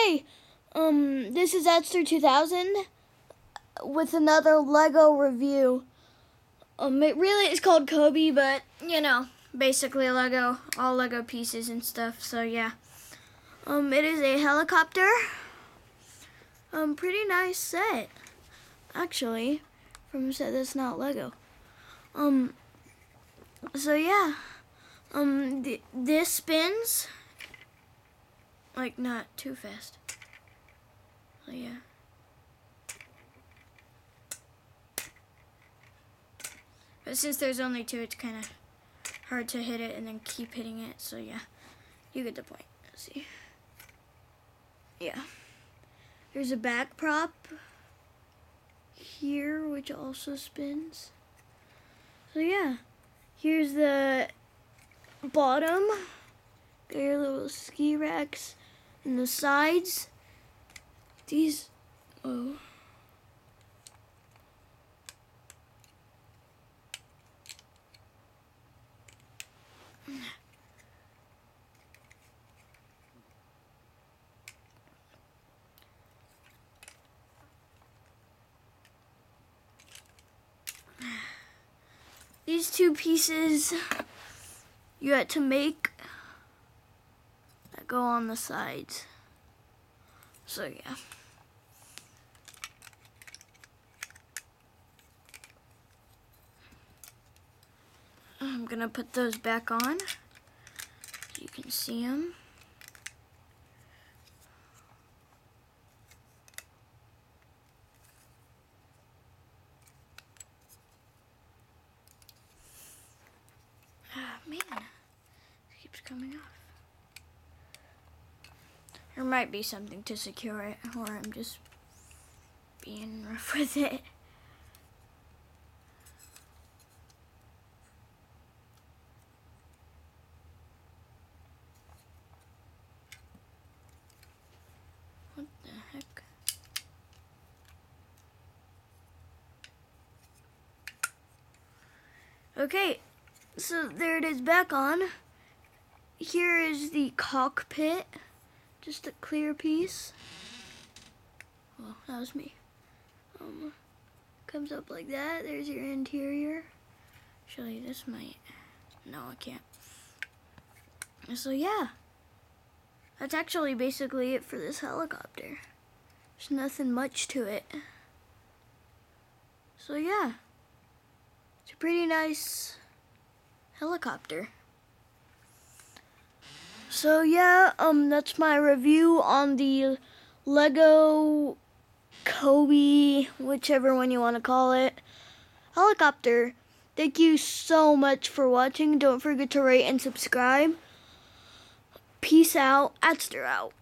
Hey, this is Edster 2000 with another Lego review. It really is called Cobi, but you know, basically Lego, all Lego pieces and stuff. So yeah, it is a helicopter. Pretty nice set, actually, from a set that's not Lego. So yeah, this spins. Like, not too fast. So yeah. But since there's only two, it's kind of hard to hit it and then keep hitting it. So yeah, you get the point. Let's see. Yeah. There's a back prop here, which also spins. So yeah, here's the bottom. Got your little ski racks. And the sides, these, these two pieces you had to make that go on the sides. So yeah. I'm gonna put those back on so you can see them. Ah, man, it keeps coming off. There might be something to secure it, or I'm just being rough with it. What the heck? Okay, so there it is back on. Here is the cockpit. Just a clear piece. Well, that was me. Comes up like that. There's your interior. Actually, this might. No, I can't. So yeah, that's actually basically it for this helicopter. There's nothing much to it. So yeah, it's a pretty nice helicopter. So yeah, that's my review on the Lego Cobi, whichever one you want to call it, helicopter. Thank you so much for watching. Don't forget to rate and subscribe. Peace out. Adster out.